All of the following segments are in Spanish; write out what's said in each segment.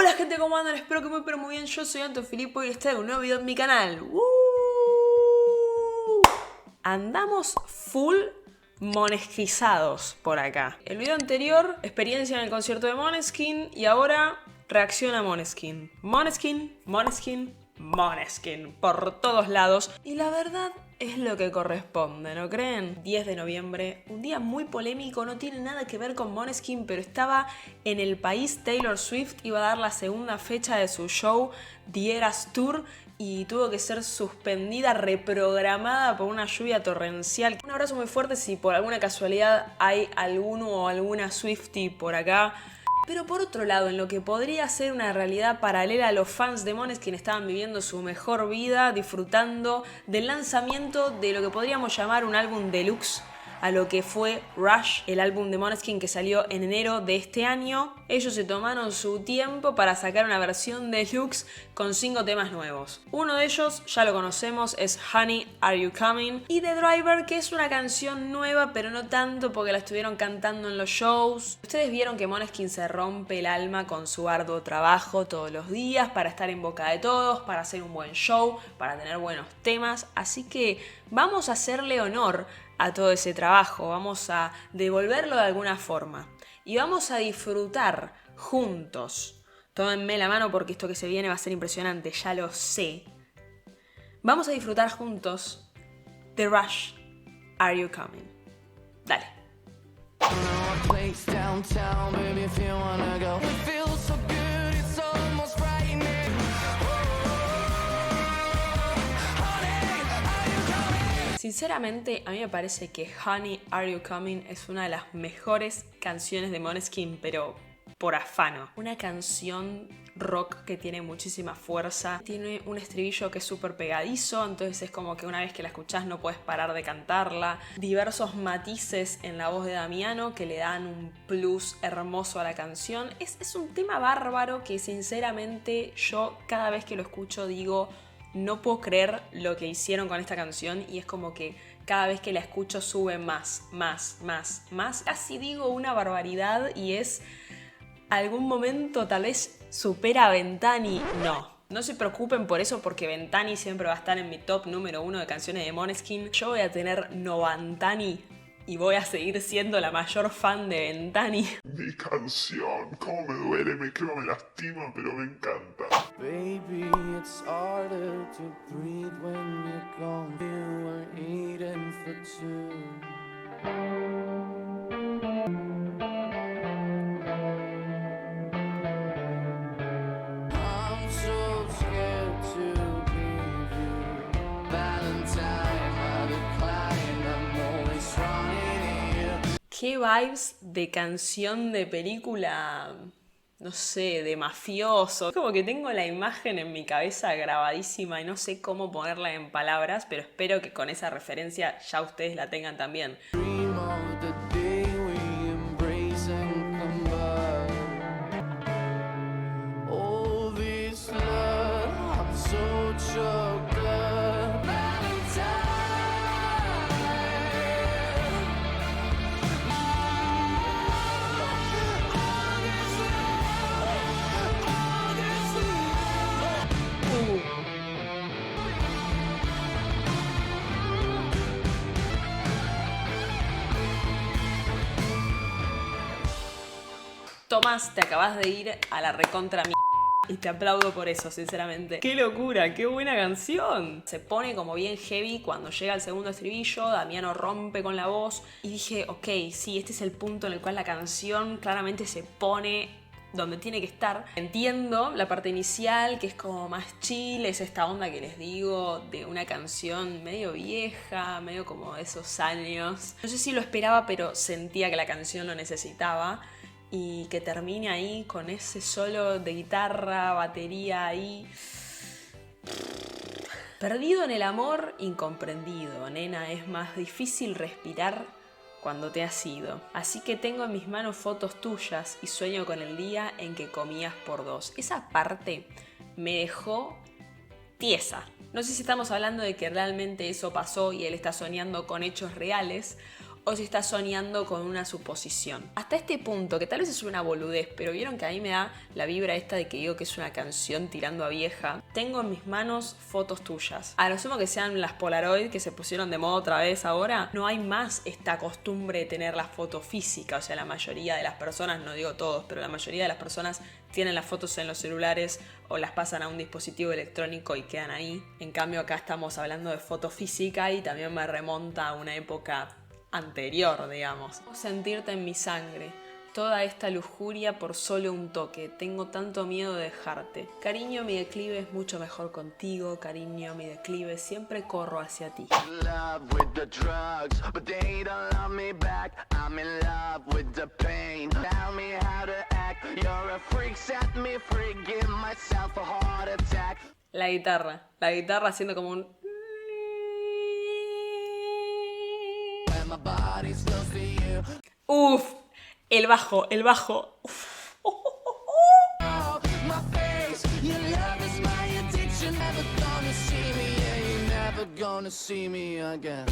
Hola gente, ¿cómo andan? Espero que muy pero muy bien. Yo soy Anto Filippo y les traigo un nuevo video en mi canal. Andamos full monesquizados por acá. El video anterior, experiencia en el concierto de Måneskin, y ahora reacción a Måneskin. Måneskin, Måneskin, Måneskin, por todos lados. Y la verdad es lo que corresponde, ¿no creen? 10 de noviembre, un día muy polémico, no tiene nada que ver con Måneskin, pero estaba en el país Taylor Swift, iba a dar la segunda fecha de su show, The Eras Tour, y tuvo que ser suspendida, reprogramada por una lluvia torrencial. Un abrazo muy fuerte si por alguna casualidad hay alguno o alguna Swiftie por acá. Pero por otro lado, en lo que podría ser una realidad paralela, los fans de Måneskin estaban viviendo su mejor vida, disfrutando del lanzamiento de lo que podríamos llamar un álbum deluxe, a lo que fue Rush, el álbum de Måneskin que salió en enero de este año. Ellos se tomaron su tiempo para sacar una versión deluxe con 5 temas nuevos. Uno de ellos, ya lo conocemos, es Honey, Are You Coming? Y The Driver, que es una canción nueva, pero no tanto porque la estuvieron cantando en los shows. Ustedes vieron que Måneskin se rompe el alma con su arduo trabajo todos los días para estar en boca de todos, para hacer un buen show, para tener buenos temas. Así que vamos a hacerle honor a todo ese trabajo, vamos a devolverlo de alguna forma y vamos a disfrutar juntos. Tómenme la mano porque esto que se viene va a ser impresionante, ya lo sé. Vamos a disfrutar juntos de Rush, Are You Coming? Dale. Sinceramente, a mí me parece que Honey, Are You Coming? Es una de las mejores canciones de Måneskin, pero por afano. Una canción rock que tiene muchísima fuerza, tiene un estribillo que es súper pegadizo, entonces es como que una vez que la escuchás no puedes parar de cantarla. Diversos matices en la voz de Damiano que le dan un plus hermoso a la canción. Es un tema bárbaro que sinceramente yo cada vez que lo escucho digo: no puedo creer lo que hicieron con esta canción, y es como que cada vez que la escucho sube más. Casi digo una barbaridad y es algún momento tal vez supera a Ventani. No se preocupen por eso porque Ventani siempre va a estar en mi top número 1 de canciones de Måneskin. Yo voy a tener Novantani y voy a seguir siendo la mayor fan de Ventani. Mi canción, cómo me duele, me lastima, pero me encanta. Baby, it's harder to breathe when you're gone. You were eating for two. I'm so scared to leave you. Valentine, I decline, I'm always running here. ¿Qué vibes de canción de película? No sé, de mafioso. Como que tengo la imagen en mi cabeza grabadísima y no sé cómo ponerla en palabras, pero espero que con esa referencia ya ustedes la tengan también. Dream of the day we embrace and come by. All this love, I'm so choked up. Valentine. Tomás, te acabas de ir a la recontra y te aplaudo por eso, sinceramente. ¡Qué locura! ¡Qué buena canción! Se pone como bien heavy cuando llega el segundo estribillo, Damiano rompe con la voz y dije, ok, sí, este es el punto en el cual la canción claramente se pone donde tiene que estar. Entiendo la parte inicial, que es como más chill, es esta onda que les digo de una canción medio vieja, medio como de esos años. No sé si lo esperaba, pero sentía que la canción lo necesitaba. Y que termine ahí con ese solo de guitarra, batería ahí. Perdido en el amor, incomprendido, nena, es más difícil respirar cuando te has ido. Así que tengo en mis manos fotos tuyas y sueño con el día en que comías por dos. Esa parte me dejó tiesa. No sé si estamos hablando de que realmente eso pasó y él está soñando con hechos reales, o si estás soñando con una suposición. Hasta este punto, que tal vez es una boludez, pero vieron que a mí me da la vibra esta de que digo que es una canción tirando a vieja. Tengo en mis manos fotos tuyas. A lo sumo que sean las Polaroid que se pusieron de moda otra vez ahora, no hay más esta costumbre de tener la foto física. O sea, la mayoría de las personas, no digo todos, pero la mayoría de las personas tienen las fotos en los celulares o las pasan a un dispositivo electrónico y quedan ahí. En cambio, acá estamos hablando de foto física y también me remonta a una época anterior, digamos. Sentirte en mi sangre, toda esta lujuria por solo un toque. Tengo tanto miedo de dejarte. Cariño, mi declive es mucho mejor contigo. Cariño, mi declive, siempre corro hacia ti. Love with the drugs, but they don't love me back. I'm in love with the pain. Tell me how to act. You're a freak, set me free. Give myself a heart attack. La guitarra haciendo como un... My body's close to you. Uf, el bajo. Uf. Oh, my face, your love is my addiction. Never gonna see me, yeah, you're never gonna see me again.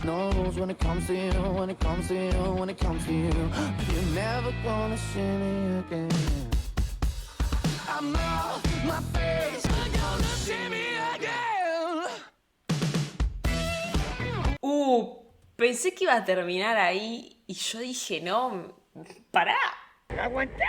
No rules when it comes to you, when it comes to you, when it comes to you. You're never gonna see me again. I'm off my face, you're gonna see me again. Pensé que iba a terminar ahí y yo dije, no, pará. ¡Aguantá!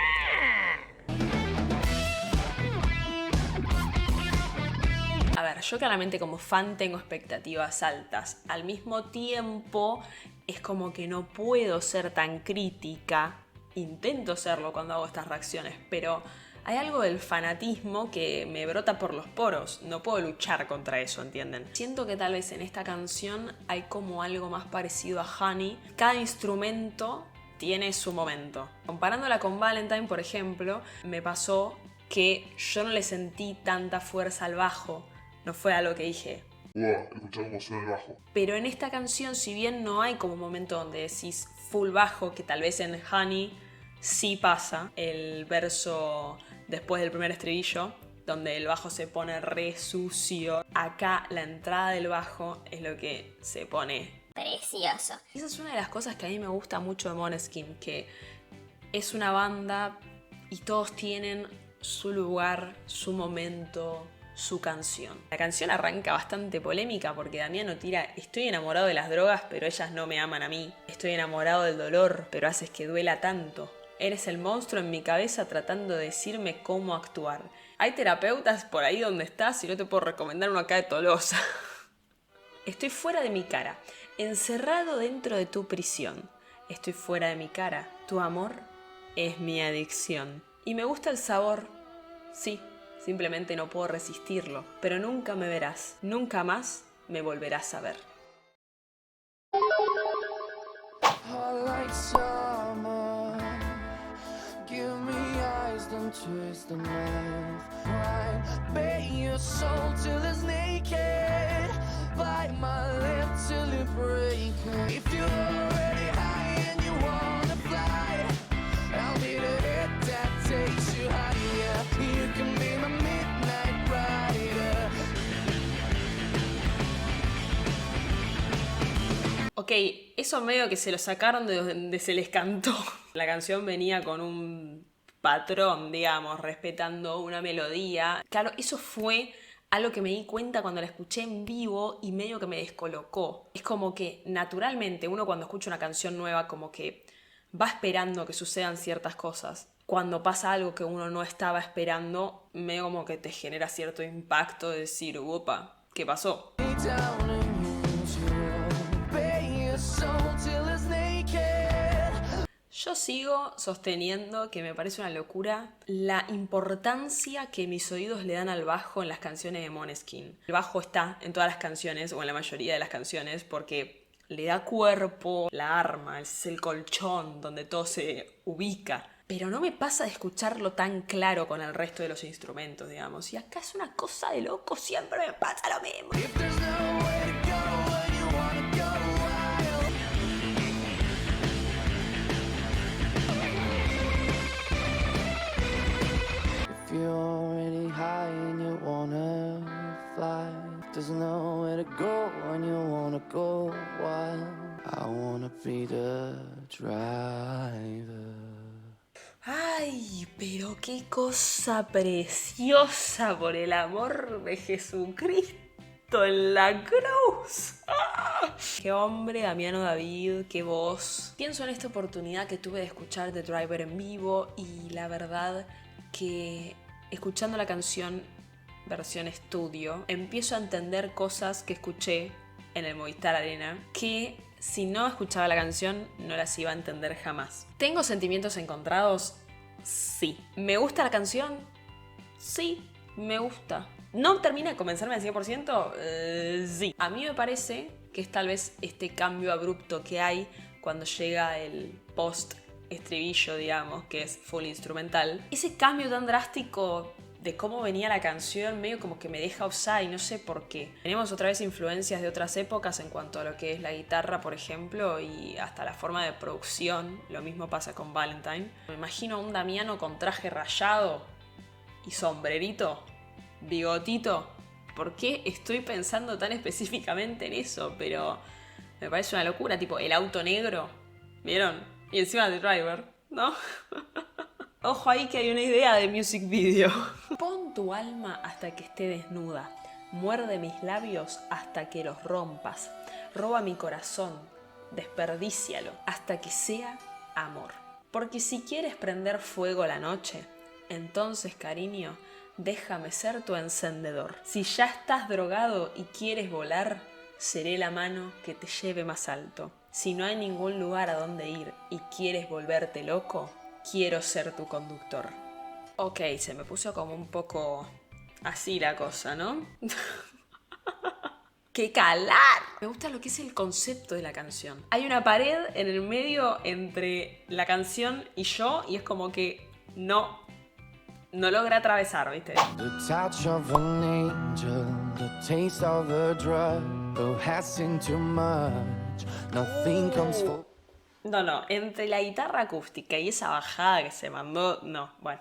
A ver, yo claramente como fan tengo expectativas altas. Al mismo tiempo, es como que no puedo ser tan crítica. Intento serlo cuando hago estas reacciones, pero hay algo del fanatismo que me brota por los poros. No puedo luchar contra eso, ¿entienden? Siento que tal vez en esta canción hay como algo más parecido a Honey. Cada instrumento tiene su momento. Comparándola con Valentine, por ejemplo, me pasó que yo no le sentí tanta fuerza al bajo. No fue algo que dije, Wow, escuchá cómo suena el bajo. pero en esta canción, si bien no hay como un momento donde decís full bajo, que tal vez en Honey sí pasa, el verso después del primer estribillo, donde el bajo se pone re sucio. Acá la entrada del bajo es lo que se pone precioso. Esa es una de las cosas que a mí me gusta mucho de Måneskin, que es una banda y todos tienen su lugar, su momento, su canción. La canción arranca bastante polémica porque Damiano tira: estoy enamorado de las drogas, pero ellas no me aman a mí. Estoy enamorado del dolor, pero haces que duela tanto. Eres el monstruo en mi cabeza tratando de decirme cómo actuar. Hay terapeutas por ahí donde estás y no te puedo recomendar uno acá de Tolosa. Estoy fuera de mi cara, encerrado dentro de tu prisión. Estoy fuera de mi cara, tu amor es mi adicción. Y me gusta el sabor, sí, simplemente no puedo resistirlo. Pero nunca me verás, nunca más me volverás a ver. Hot like summer, give me eyes, don't twist the knife. Right, bait your soul till it's naked, bite my lip till it breaks. If you're already high and you wanna fly, I'll be the hit that takes you higher. You can be my midnight rider. Ok, eso medio que se lo sacaron de donde se les cantó. La canción venía con un patrón, digamos, respetando una melodía. Claro, eso fue algo que me di cuenta cuando la escuché en vivo y medio que me descolocó. Es como que naturalmente uno cuando escucha una canción nueva como que va esperando que sucedan ciertas cosas. Cuando pasa algo que uno no estaba esperando, medio como que te genera cierto impacto de decir, upa, ¿qué pasó? Down and use you, bait your soul till it's naked. Yo sigo sosteniendo que me parece una locura la importancia que mis oídos le dan al bajo en las canciones de Måneskin. El bajo está en todas las canciones, o en la mayoría de las canciones, porque le da cuerpo, la arma, es el colchón donde todo se ubica. Pero no me pasa de escucharlo tan claro con el resto de los instrumentos, digamos. Y acá es una cosa de loco, siempre me pasa lo mismo. If there's nowhere to go when you wanna go wild, if you're already high and you wanna fly, if there's nowhere to go when you wanna go wild. driver. Ay, pero qué cosa preciosa, por el amor de Jesucristo en la cruz. ¡Ah! Qué hombre, Damiano David, qué voz. Pienso en esta oportunidad que tuve de escuchar The Driver en vivo y la verdad que escuchando la canción versión estudio empiezo a entender cosas que escuché en el Movistar Arena que si no escuchaba la canción no las iba a entender jamás. ¿Tengo sentimientos encontrados? Sí. ¿Me gusta la canción? Sí, me gusta. ¿No termina de convencerme al 100%? Sí. A mí me parece que es tal vez este cambio abrupto que hay cuando llega el post-estribillo, digamos, que es full instrumental. Ese cambio tan drástico de cómo venía la canción, medio como que me deja offside, no sé por qué. Tenemos otra vez influencias de otras épocas en cuanto a lo que es la guitarra, por ejemplo, y hasta la forma de producción. Lo mismo pasa con Valentine. Me imagino a un Damiano con traje rayado y sombrerito, bigotito. ¿Por qué estoy pensando tan específicamente en eso? Pero me parece una locura, tipo el auto negro, ¿vieron? Y encima The Driver, ¿no? Ojo ahí que hay una idea de music video. Pon tu alma hasta que esté desnuda. Muerde mis labios hasta que los rompas. Roba mi corazón. Desperdícialo hasta que sea amor. Porque si quieres prender fuego la noche, entonces, cariño, déjame ser tu encendedor. Si ya estás drogado y quieres volar, seré la mano que te lleve más alto. Si no hay ningún lugar a donde ir y quieres volverte loco, quiero ser tu conductor. Ok, se me puso como un poco así la cosa, ¿no? ¡Qué calar! Me gusta lo que es el concepto de la canción. Hay una pared en el medio entre la canción y yo y es como que no logra atravesar, ¿viste? The touch of an angel, the taste of a drug. Oh, has seen too much. Nothing comes for. No, entre la guitarra acústica y esa bajada que se mandó, no, bueno.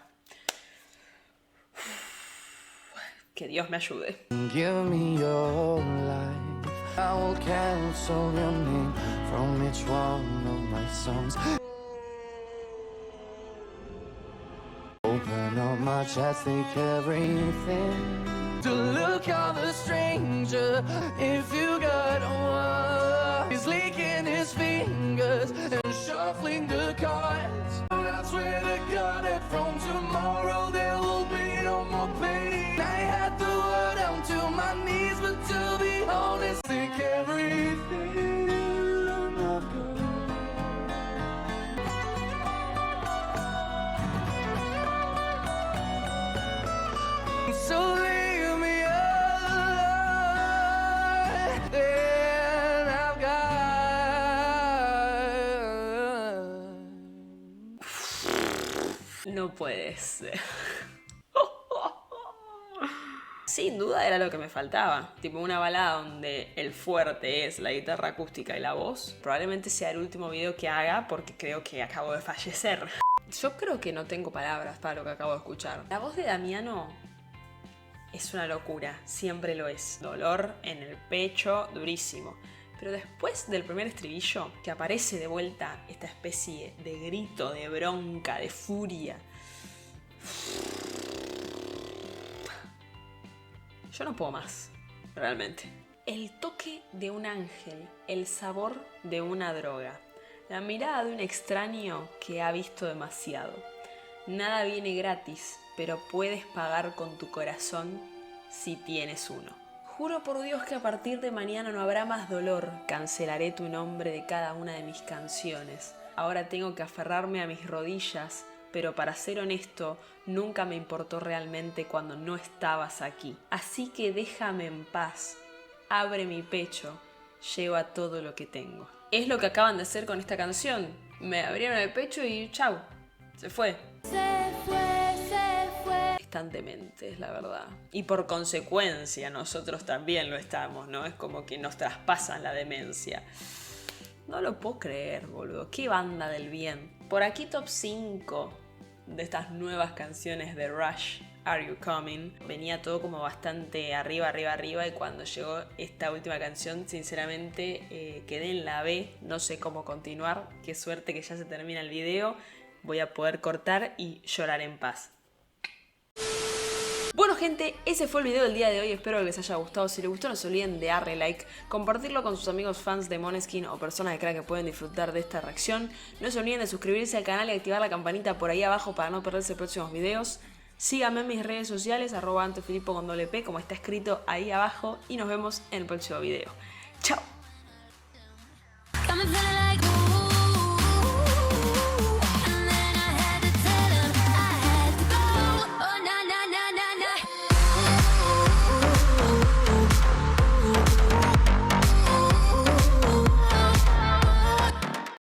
Que Dios me ayude. Give me your life. I will cancel your name from each one of my songs. Open up my chest, take everything. To look at the stranger, if you got one. He's licking his fingers and shuffling the cards. I swear to God that from tomorrow there will be no more pain. I had to go down to my knees, but to be honest, take everything. I'm not good. So leave me alone, and I've got. No puede ser. Sin duda era lo que me faltaba. Tipo una balada donde el fuerte es la guitarra acústica y la voz. Probablemente sea el último video que haga porque creo que acabo de fallecer. Yo creo que no tengo palabras para lo que acabo de escuchar. La voz de Damiano es una locura, siempre lo es. Dolor en el pecho, durísimo. Pero después del primer estribillo, que aparece de vuelta esta especie de grito, de bronca, de furia. Yo no puedo más, realmente. El toque de un ángel, el sabor de una droga, la mirada de un extraño que ha visto demasiado. Nada viene gratis, pero puedes pagar con tu corazón si tienes uno. Juro por Dios que a partir de mañana no habrá más dolor. Cancelaré tu nombre de cada una de mis canciones. Ahora tengo que aferrarme a mis rodillas, pero para ser honesto, nunca me importó realmente cuando no estabas aquí. Así que déjame en paz. Abre mi pecho. Lleva todo lo que tengo. Es lo que acaban de hacer con esta canción. Me abrieron el pecho y chau. Se fue. Se fue. Están dementes, la verdad. Y por consecuencia nosotros también lo estamos, ¿no? Es como que nos traspasan la demencia. No lo puedo creer, boludo. Qué banda del bien. Por aquí top 5 de estas nuevas canciones de Rush, Are You Coming. Venía todo como bastante arriba, y cuando llegó esta última canción, sinceramente quedé en la B, no sé cómo continuar. Qué suerte que ya se termina el video, voy a poder cortar y llorar en paz. Bueno gente, ese fue el video del día de hoy, espero que les haya gustado. Si les gustó no se olviden de darle like, compartirlo con sus amigos fans de Måneskin o personas que crean que pueden disfrutar de esta reacción. No se olviden de suscribirse al canal y activar la campanita por ahí abajo para no perderse próximos videos. Síganme en mis redes sociales, @antofilipo con doble P, como está escrito ahí abajo, y nos vemos en el próximo video. ¡Chao! Got me feeling